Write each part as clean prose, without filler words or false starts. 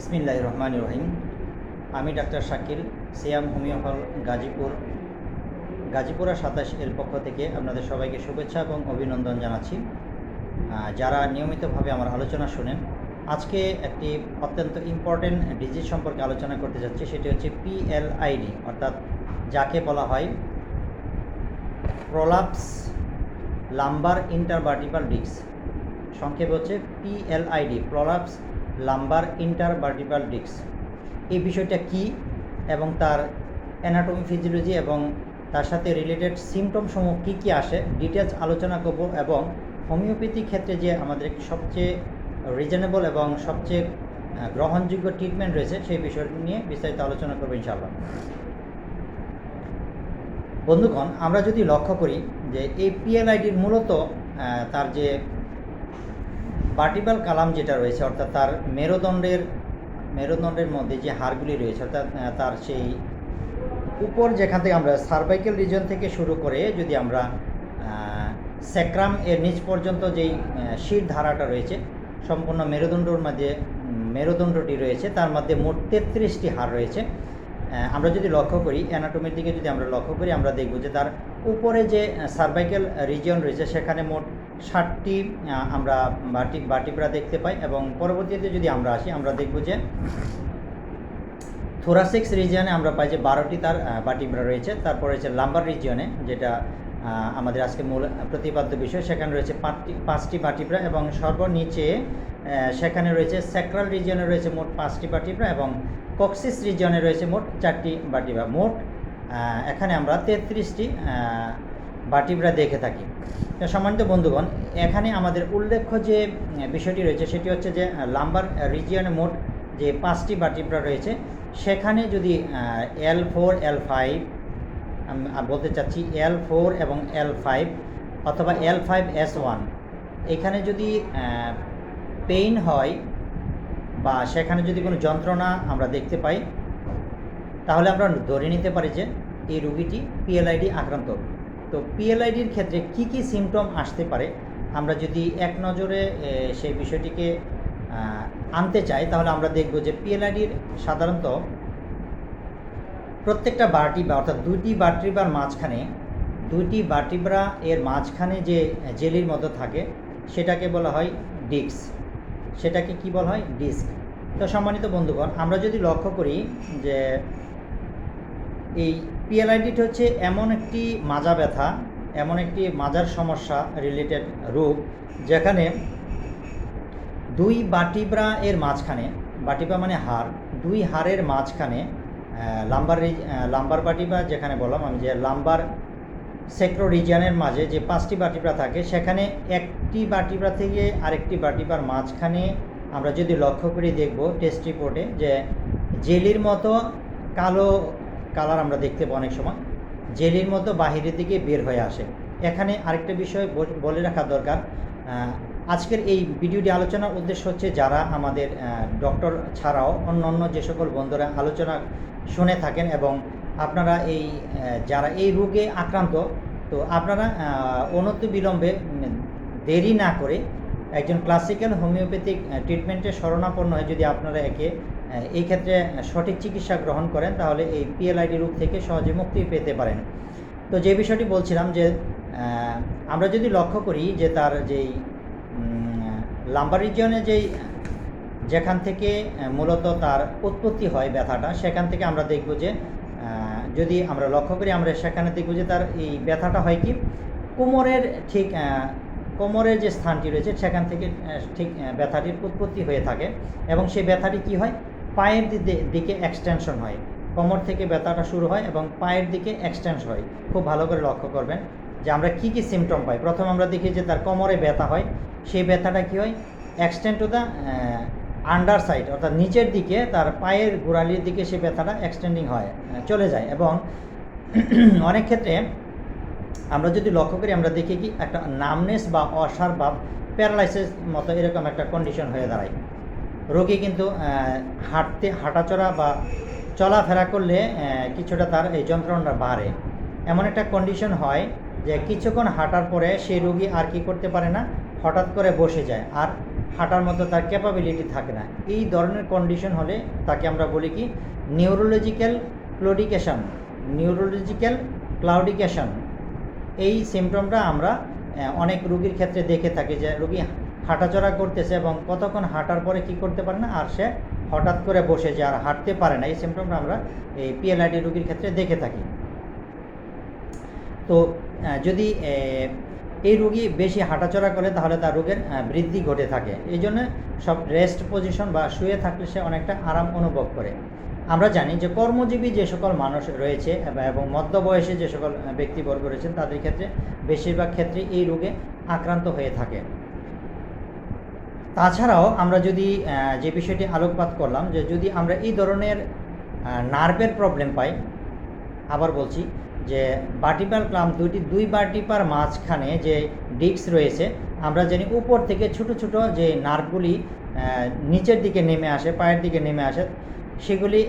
বিসমিল্লাহির রহমানির রহিম। আমি ডাক্তার শাকিল, সিয়াম হোমিও হল গাজীপুরা 27 এর পক্ষ থেকে আপনাদের সবাইকে শুভেচ্ছা এবং অভিনন্দন জানাচ্ছি। যারা নিয়মিতভাবে আমার আলোচনা শোনেন, আজকে একটি অত্যন্ত ইম্পর্টেন্ট ডিজিজ সম্পর্কে আলোচনা করতে যাচ্ছি। সেটি হচ্ছে PLID, অর্থাৎ যাকে বলা হয় প্রলাপস লাম্বার ইন্টারভার্টিব্রাল ডিস্ক। সংক্ষেপে হচ্ছে PLID, prolapse lumber intervertebral disk. এই বিষয়টা কি এবং তার অ্যানাটমি, ফিজিওলজি এবং তার সাথে রিলেটেড সিমটমসমূহ কী কী আসে ডিটেলস আলোচনা করব, এবং হোমিওপ্যাথি ক্ষেত্রে যে আমাদের সবচেয়ে রিজনেবল এবং সবচেয়ে গ্রহণযোগ্য ট্রিটমেন্ট রয়েছে সেই বিষয়টি নিয়ে বিস্তারিত আলোচনা করবো ইনশাআল্লাহ। বন্ধুগণ, আমরা যদি লক্ষ্য করি যে এই PLIDর মূলত তার যে ভার্টিব্রাল কালাম যেটা রয়েছে, অর্থাৎ তার মেরুদণ্ডের মধ্যে যে হাড়গুলি রয়েছে, অর্থাৎ তার সেই উপর যেখান থেকে আমরা সার্ভাইকেল রিজন থেকে শুরু করে যদি আমরা স্যাক্রাম এর নিচ পর্যন্ত যেই শির ধারাটা রয়েছে, সম্পূর্ণ মেরুদণ্ডটি রয়েছে, তার মধ্যে মোট 33টি হাড় রয়েছে। আমরা যদি লক্ষ্য করি অ্যানাটমির দিকে, যদি আমরা লক্ষ্য করি, আমরা দেখব যে তার উপরে যে সার্ভাইকেল রিজিয়ন রয়েছে সেখানে মোট 60টি আমরা ভার্টিব্রা দেখতে পাই, এবং পরবর্তীতে যদি আমরা আসি আমরা দেখব যে থোরাসিক্স রিজিয়নে আমরা পাই যে 12টি তার ভার্টিব্রা রয়েছে। তারপর রয়েছে লাম্বার রিজিয়নে, যেটা আমাদের আজকে মূল প্রতিপাদ্য বিষয়, সেখানে রয়েছে 5টি ভার্টিব্রা, এবং সর্বনিচে সেখানে রয়েছে স্যাক্রাল রিজিয়নে রয়েছে মোট 5টি ভার্টিব্রা, এবং কক্সিস রিজিয়নে রয়েছে মোট 4টি ভার্টিব্রা। মোট এখানে আমরা 33টি ভার্টিব্রা দেখে থাকি। সম্মানিত বন্ধুগণ, এখানে আমাদের উল্লেখ্য যে বিষয়টি রয়েছে সেটি হচ্ছে যে লাম্বার রিজিয়নে মোট যে 5টি ভার্টিব্রা রয়েছে, সেখানে যদি L4, L5, আমি বলতে চাচ্ছি L4 এবং L5 অথবা L5S1, এখানে যদি পেইন হয় বা সেখানে যদি কোনো যন্ত্রণা আমরা দেখতে পাই, তাহলে আমরা ধরে নিতে পারি যে এই রোগীটি PLID আক্রান্ত। তো PLIDর ক্ষেত্রে কি কি সিমটম আসতে পারে, আমরা যদি এক নজরে সেই বিষয়টিকে আনতে চাই, তাহলে আমরা দেখব যে PLIDর সাধারণত প্রত্যেকটা ভার্টিব্রা, অর্থাৎ দুইটি ভার্টিব্রা এর মাঝখানে যে জেলির মতো থাকে সেটাকে বলা হয় ডিস্ক। সেটাকে কি বলা হয়? ডিস্ক। তো সম্মানিত বন্ধুগণ, আমরা যদি লক্ষ্য করি যে এই PLIDটি হচ্ছে এমন একটি মাজা ব্যথা, এমন একটি মাজার সমস্যা রিলেটেড রোগ, যেখানে দুই ভার্টিব্রা এর মাঝখানে, ভার্টিব্রা মানে হাড়, দুই হাড়ের মাঝখানে লাম্বার ভার্টিব্রা, যেখানে বললাম আমি যে লাম্বার সেক্রো রিজিয়নের মাঝে যে 5টি ভার্টিব্রা থাকে, সেখানে একটি ভার্টিব্রা থেকে আরেকটি ভার্টিব্রার মাঝখানে আমরা যদি লক্ষ্য করি দেখব টেস্ট রিপোর্টে যে জেলির মতো কালো কালার আমরা দেখতে পাই, অনেক সময় জেলির মতো বাহিরের দিকে বের হয়ে আসে। এখানে আরেকটা বিষয় বলে রাখা দরকার, আজকের এই ভিডিওটি আলোচনার উদ্দেশ্য হচ্ছে যারা আমাদের ডক্টর ছাড়াও অন্য যে সকল বন্ধুরা আলোচনা শুনে থাকেন এবং আপনারা যারা এই রোগে আক্রান্ত, তো আপনারা অনতিবিলম্বে দেরি না করে একজন ক্লাসিক্যাল হোমিওপ্যাথিক ট্রিটমেন্টের শরণাপন্ন হয়ে যদি আপনারা এই ক্ষেত্রে সঠিক চিকিৎসা গ্রহণ করেন, তাহলে এই PLID রোগ থেকে সহজে মুক্তি পেতে পারেন। তো যে বিষয়টি বলছিলাম যে আমরা যদি লক্ষ্য করি যে তার যেই লাম্বার রিজিয়নে যেখান থেকে মূলত তার উৎপত্তি হয় ব্যথাটা, সেখান থেকে আমরা দেখব যে যদি আমরা লক্ষ্য করি, আমরা সেখানে দেখব যে তার এই ব্যথাটা হয় কি কোমরের যে স্থানটি রয়েছে সেখান থেকে ঠিক ব্যথাটির উৎপত্তি হয়ে থাকে, এবং সেই ব্যথাটি কি হয়, পায়ের দিকে এক্সটেনশন হয়। কোমর থেকে ব্যথাটা শুরু হয় এবং পায়ের দিকে এক্সটেনশন হয়। খুব ভালো করে লক্ষ্য করবেন যে আমরা কি কি সিমটম পাই। প্রথম আমরা দেখি যে তার কোমরে ব্যথা হয়, সেই ব্যথাটা কি হয়, extend to the under side, অর্থাৎ নিচের দিকে তার পায়ের গোড়ালির দিকে সেই ব্যথাটা এক্সটেন্ডিং হয়, চলে যায়। এবং অনেক ক্ষেত্রে আমরা যদি লক্ষ্য করি, আমরা দেখি কি একটা নামনেস বা অসাড় বা প্যারালাইসিস মতো এরকম একটা কন্ডিশন হয়ে দাঁড়ায়। রোগী কিন্তু হাঁটাচলা বা চলাফেরা করলে কিছুটা তার এই যন্ত্রণাটা বাড়ে। এমন একটা কন্ডিশন হয় যে কিছুক্ষণ হাঁটার পরে সেই রোগী আর কি করতে পারে না, হঠাৎ করে বসে যায়, আর হাঁটার মতো তার ক্যাপাবিলিটি থাকে না। এই ধরনের কন্ডিশন হলে তাকে আমরা বলি কি নিউরোলজিক্যাল ক্লাউডিকেশন। এই সিমটমটা আমরা অনেক রোগীর ক্ষেত্রে দেখে থাকি যে রোগী হাঁটাচলা করতেছে এবং কতক্ষণ হাঁটার পরে কি করতে পারে না, আর সে হঠাৎ করে বসে যায় আর হাঁটতে পারে না। এই সিমটমটা আমরা এই পিএলআইডি রোগীর ক্ষেত্রে দেখে থাকি। তো যদি এই রোগী বেশি হাঁটাচলা করে তাহলে তার রোগের বৃদ্ধি ঘটে থাকে। এই জন্য সব রেস্ট পজিশন বা শুয়ে থাকলে সে অনেকটা আরাম অনুভব করে। আমরা জানি যে কর্মজীবী যে সকল মানুষ রয়েছে এবং মধ্যবয়সী যে সকল ব্যক্তিবর্গ রয়েছেন তাদের ক্ষেত্রে বেশিরভাগ ক্ষেত্রে এই রোগে আক্রান্ত হয়ে থাকে। তাছাড়াও আমরা যদি যে বিষয়টি আলোকপাত করলাম যে যদি আমরা এই ধরনের নার্ভের প্রবলেম পাই, আবার বলছি যে ভার্টিব্রাল ক্লাম্প দুই ভার্টিব্রার মাঝখানে যে ডিস্ক রয়েছে, আমরা জানি উপর থেকে ছোট ছোট যে নার্ভগুলি নিচের দিকে নেমে আসে, পায়ের দিকে নেমে আসে, সেগুলি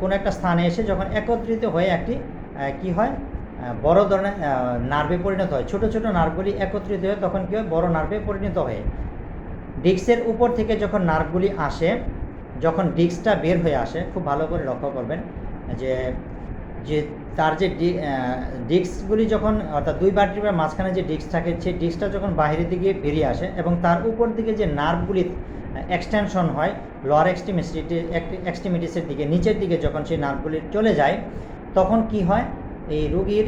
কোনো একটা স্থানে এসে যখন একত্রিত হয়ে একটি কি হয় বড় ধরনের নার্ভে পরিণত হয়। ছোট ছোট নার্ভগুলি একত্রিত হয়ে তখন কী হয় বড় নার্ভে পরিণত হয়। ডিস্কের উপর থেকে যখন নার্ভগুলি আসে, যখন ডিস্কটা বের হয়ে আসে, খুব ভালো করে লক্ষ্য করবেন যে যে তার যে ডিস্কগুলি যখন অর্থাৎ দুই ভার্টিব্রার মাঝখানে যে ডিস্ক থাকে সেই ডিস্কটা যখন বাইরের দিকে বেরিয়ে আসে এবং তার উপর দিকে যে নার্ভগুলি এক্সটেনশন হয় লোয়ার এক্সট্রিমিটিসের দিকে, নিচের দিকে যখন সেই নার্ভগুলি চলে যায় তখন কি হয় এই রোগীর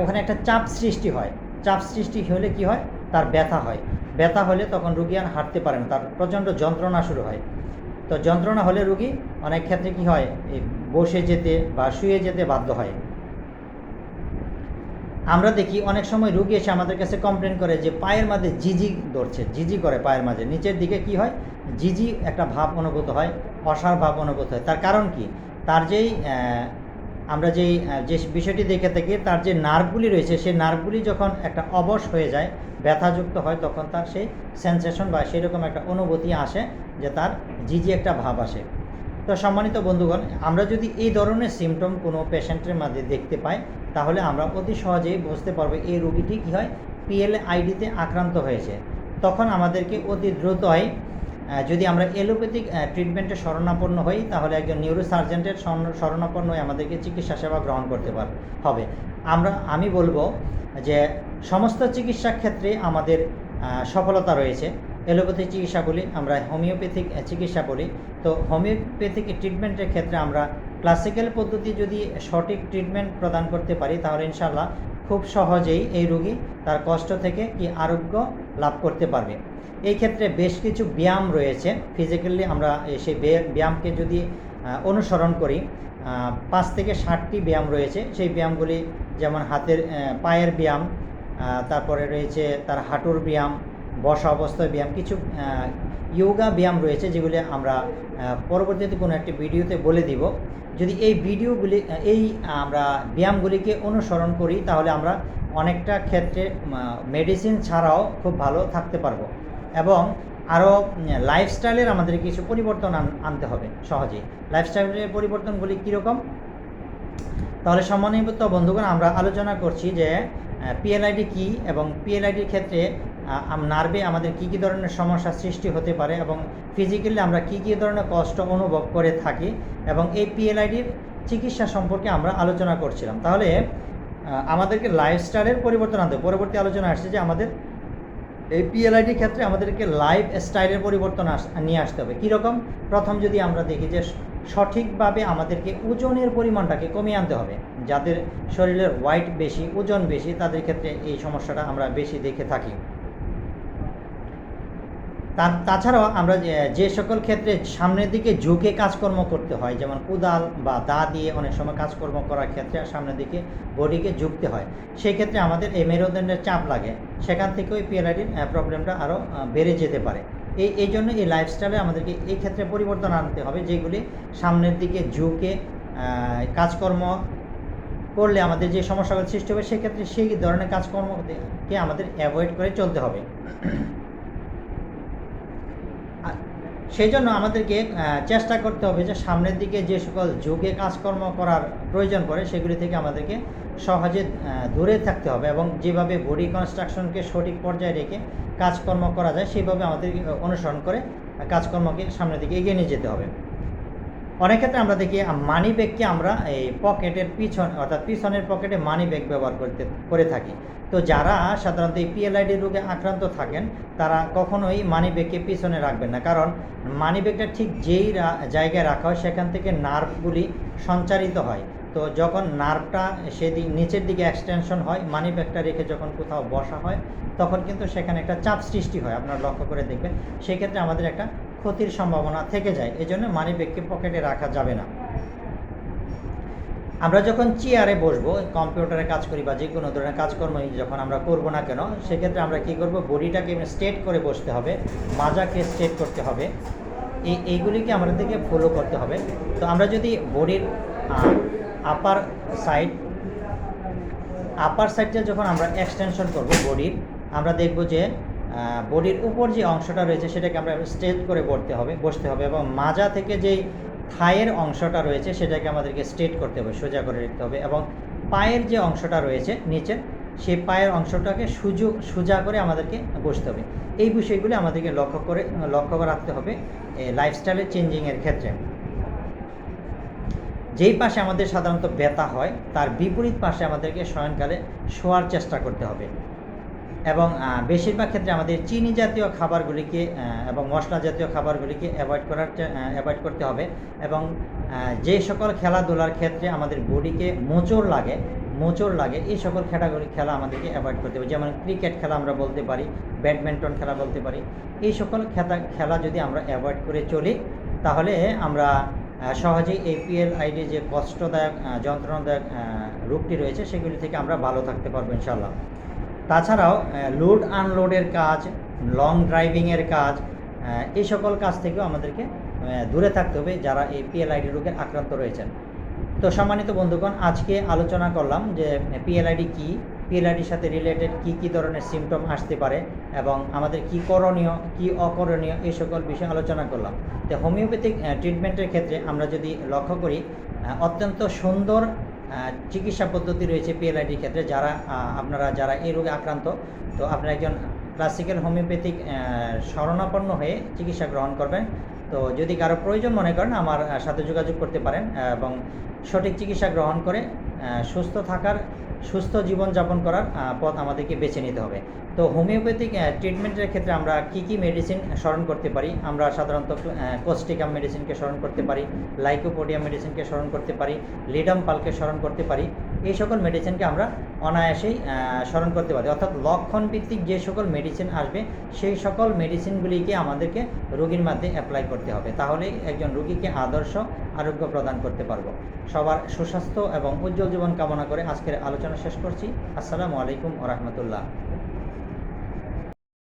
ওখানে একটা চাপ সৃষ্টি হয়। চাপ সৃষ্টি হলে কি হয় তার ব্যথা হয়। ব্যথা হলে তখন রোগী আর হাঁটতে পারে না, তার প্রচণ্ড যন্ত্রণা শুরু হয়। তো যন্ত্রণা হলে রোগী অনেক ক্ষেত্রে কি হয় এই বসে যেতে বা শুয়ে যেতে বাধ্য হয়। আমরা দেখি অনেক সময় রোগী এসে আমাদের কাছে কমপ্লেন করে যে পায়ের মাঝে জিজি করে পায়ের মাঝে নিচের দিকে কি হয় জিজি একটা ভাব অনুভূত হয়, অসার ভাব অনুভূত হয়। তার কারণ কি, তার যেই আমরা যে বিষয়টি দেখে থাকি তার যে নার্ভগুলি রয়েছে সেই নার্ভগুলি যখন একটা অবশ হয়ে যায়, ব্যথাযুক্ত হয়, তখন তার সেই সেন্সেশন বা সেরকম একটা অনুভূতি আসে যে তার জিজি একটা ভাব আসে। তো সম্মানিত বন্ধুগণ, আমরা যদি এই ধরনের সিমটম কোনো পেশেন্টের মাঝে দেখতে পাই তাহলে আমরা অতি সহজেই বুঝতে পারবো এই রোগীটি কী হয় পিএলআইডিতে আক্রান্ত হয়েছে। তখন আমাদেরকে অতি দ্রুতই যদি আমরা এলোপ্যাথিক ট্রিটমেন্টের শরণাপন্ন হই তাহলে একজন নিউরোসার্জেন্টের শরণাপন্ন হয়ে আমাদেরকে চিকিৎসা সেবা গ্রহণ করতে হবে। আমি বলবো যে সমস্ত চিকিৎসা ক্ষেত্রে আমাদের সফলতা রয়েছে। এলোপ্যাথিক চিকিৎসাগুলি আমরা হোমিওপ্যাথিক চিকিৎসা বলি। তো হোমিওপ্যাথিক ট্রিটমেন্টের ক্ষেত্রে আমরা ক্লাসিক্যাল পদ্ধতি যদি সঠিক ট্রিটমেন্ট প্রদান করতে পারি তাহলে ইনশাআল্লাহ খুব সহজেই এই রোগী তার কষ্ট থেকে আরোগ্য লাভ করতে পারবে। এই ক্ষেত্রে বেশ কিছু ব্যায়াম রয়েছে ফিজিক্যালি, আমরা সেই ব্যায়ামকে যদি অনুসরণ করি 5 থেকে 7টি ব্যায়াম রয়েছে। সেই ব্যায়ামগুলি যেমন পায়ের ব্যায়াম, তারপরে রয়েছে তার হাঁটুর ব্যায়াম, বসা অবস্থায় ব্যায়াম, কিছু যোগা ব্যায়াম রয়েছে যেগুলি আমরা পরবর্তীতে কোনো একটি ভিডিওতে বলে দিব। যদি এই আমরা ব্যায়ামগুলিকে অনুসরণ করি তাহলে আমরা অনেকটা ক্ষেত্রে মেডিসিন ছাড়াও খুব ভালো থাকতে পারবো এবং আরও লাইফস্টাইলের আমাদের কিছু পরিবর্তন আনতে হবে সহজেই। লাইফস্টাইলের পরিবর্তনগুলি কীরকম, তাহলে সম্মানিত বন্ধুগণ আমরা আলোচনা করছি যে পিএলআইডি কী এবং পিএলআইডির ক্ষেত্রে নার্ভে আমাদের কী কী ধরনের সমস্যা সৃষ্টি হতে পারে এবং ফিজিক্যালি আমরা কী কী ধরনের কষ্ট অনুভব করে থাকি এবং এই পিএলআইডির চিকিৎসা সম্পর্কে আমরা আলোচনা করছিলাম। তাহলে আমাদেরকে লাইফস্টাইলের পরিবর্তন আনতে পরবর্তী আলোচনা আসছে যে আমাদের এই পিএলআইডির ক্ষেত্রে আমাদেরকে লাইফ স্টাইলের পরিবর্তন নিয়ে আসতে হবে। কীরকম, প্রথম যদি আমরা দেখি যে সঠিকভাবে আমাদেরকে ওজনের পরিমাণটাকে কমিয়ে আনতে হবে। যাদের শরীরের ওয়েট বেশি, ওজন বেশি, তাদের ক্ষেত্রে এই সমস্যাটা আমরা বেশি দেখে থাকি। তাছাড়াও আমরা যে সকল ক্ষেত্রে সামনের দিকে ঝুঁকে কাজকর্ম করতে হয়, যেমন কোদাল বা দা দিয়ে অনেক সময় কাজকর্ম করার ক্ষেত্রে সামনের দিকে বডিকে ঝুঁকতে হয়, সেই ক্ষেত্রে আমাদের এই মেরুদণ্ডের চাপ লাগে, সেখান থেকে ওই পিএলআইডির প্রবলেমটা আরও বেড়ে যেতে পারে। এই জন্য এই লাইফস্টাইলে আমাদেরকে এই ক্ষেত্রে পরিবর্তন আনতে হবে, যেগুলি সামনের দিকে ঝুঁকে কাজকর্ম করলে আমাদের যে সমস্যাগুলো সৃষ্টি হবে সেক্ষেত্রে সেই ধরনের কাজকর্মকে আমাদের অ্যাভয়েড করে চলতে হবে। সেই জন্য আমাদেরকে চেষ্টা করতে হবে যে সামনের দিকে যে সকল যোগে কাজকর্ম করার প্রয়োজন পড়ে সেগুলি থেকে আমাদেরকে সহজে দূরে থাকতে হবে, এবং যেভাবে বডি কনস্ট্রাকশনকে সঠিক পর্যায়ে রেখে কাজকর্ম করা যায় সেইভাবে আমাদেরকে অনুসরণ করে কাজকর্মকে সামনের দিকে এগিয়ে নিয়ে যেতে হবে। অনেক ক্ষেত্রে আমরা দেখি মানি ব্যাগকে আমরা এই পকেটের পিছন অর্থাৎ পিছনের পকেটে মানি ব্যাগ ব্যবহার করে থাকি। তো যারা সাধারণত এই পিএলআইডি রোগে আক্রান্ত থাকেন তারা কখনোই মানি ব্যাগকে পিছনে রাখবেন না, কারণ মানি ব্যাগটা ঠিক যেই জায়গায় রাখা হয় সেখান থেকে নার্ভগুলি সঞ্চারিত হয়। তো যখন নার্ভটা সেদিক নিচের দিকে এক্সটেনশন হয়, মানি ব্যাগটা রেখে যখন কোথাও বসা হয় তখন কিন্তু সেখানে একটা চাপ সৃষ্টি হয়, আপনারা লক্ষ্য করে দেখবেন। সেক্ষেত্রে আমাদের একটা ক্ষতির সম্ভাবনা থেকে যায়, এজন্য মানি ব্যাগকে পকেটে রাখা যাবে না। আমরা যখন চেয়ারে বসবো, কম্পিউটারে কাজ করি বা যে কোনো ধরনের কাজকর্ম যখন আমরা করবো না কেন, সেক্ষেত্রে আমরা কী করব, বডিটাকে স্ট্রেট করে বসতে হবে, মাজাকে স্ট্রেট করতে হবে, এইগুলিকে আমাদেরকে ফলো করতে হবে। তো আমরা যদি বডির আপার সাইডটা যখন আমরা এক্সটেনশন করব বডির, আমরা দেখব যে বডির উপর যে অংশটা রয়েছে সেটাকে আমরা স্ট্রেট করে বসতে হবে, এবং মাজা থেকে যেই থায়ের অংশটা রয়েছে সেটাকে আমাদেরকে স্ট্রেট করতে হবে, সোজা করে রাখতে হবে, এবং পায়ের যে অংশটা রয়েছে নিচের সেই পায়ের অংশটাকে সোজা করে আমাদেরকে বসতে হবে। এই বিষয়গুলি আমাদেরকে লক্ষ্য রাখতে হবে লাইফস্টাইলের চেঞ্জিংয়ের ক্ষেত্রে। যেই পাশে আমাদের সাধারণত ব্যথা হয় তার বিপরীত পাশে আমাদেরকে শয়নকালে শোয়ার চেষ্টা করতে হবে, এবং বেশিরভাগ ক্ষেত্রে আমাদের চিনি জাতীয় খাবারগুলিকে এবং মশলা জাতীয় খাবারগুলিকে অ্যাভয়েড করতে হবে, এবং যে সকল খেলাধুলার ক্ষেত্রে আমাদের বডিকে মোচড় লাগে এই সকল খেলা আমাদেরকে অ্যাভয়েড করতে হবে। যেমন ক্রিকেট খেলা আমরা বলতে পারি, ব্যাডমিন্টন খেলা বলতে পারি। এই সকল খেলা যদি আমরা অ্যাভয়েড করে চলি তাহলে আমরা সহজেই এই পিএলআইডি যে কষ্টদায়ক যন্ত্রণাদায়ক রোগটি রয়েছে সেগুলি থেকে আমরা ভালো থাকতে পারবো ইনশাল্লাহ। তাছাড়াও লোড আনলোডের কাজ, লং ড্রাইভিংয়ের কাজ, এই সকল কাজ থেকেও আমাদেরকে দূরে থাকতে হবে যারা এই পিএলআইডি রোগে আক্রান্ত রয়েছেন। তো সম্মানিত বন্ধুগণ, আজকে আলোচনা করলাম যে পিএলআইডি কী, পিএলআইডির সাথে রিলেটেড কী ধরনের সিমটম আসতে পারে এবং আমাদের কী করণীয় কী অকরণীয় এই সকল বিষয়ে আলোচনা করলাম। তো হোমিওপ্যাথিক ট্রিটমেন্টের ক্ষেত্রে আমরা যদি লক্ষ্য করি, অত্যন্ত সুন্দর চিকিৎসা পদ্ধতি রয়েছে পিএলআইডির ক্ষেত্রে। যারা এই রোগে আক্রান্ত, তো আপনারা একজন ক্লাসিক্যাল হোমিওপ্যাথিক শরণাপন্ন হয়ে চিকিৎসা গ্রহণ করবেন। তো যদি কারো প্রয়োজন মনে করেন আমার সাথে যোগাযোগ করতে পারেন, এবং সঠিক চিকিৎসা গ্রহণ করে সুস্থ জীবনযাপন করার পথ আমাদেরকে বেছে নিতে হবে। তো হোমিওপ্যাথিক ট্রিটমেন্টের ক্ষেত্রে আমরা কী মেডিসিন স্মরণ করতে পারি? আমরা সাধারণত কোস্টিকাম মেডিসিনকে স্মরণ করতে পারি, লাইকোপোডিয়াম মেডিসিনকে স্মরণ করতে পারি, লিডাম পালকে স্মরণ করতে পারি। এই সকল মেডিসিনকে আমরা অনায়াসেই স্মরণ করতে পারি, অর্থাৎ লক্ষণভিত্তিক যে সকল মেডিসিন আসবে সেই সকল মেডিসিনগুলিকে আমাদেরকে রোগীর মধ্যে অ্যাপ্লাই করতে হবে, তাহলেই একজন রোগীকে আদর্শ আরোগ্য প্রদান করতে পারবো। সবার সুস্বাস্থ্য এবং উজ্জ্বল জীবন কামনা করে আজকের আলোচনা শেষ করছি। আসসালামু আলাইকুম ওয়া রাহমাতুল্লাহ।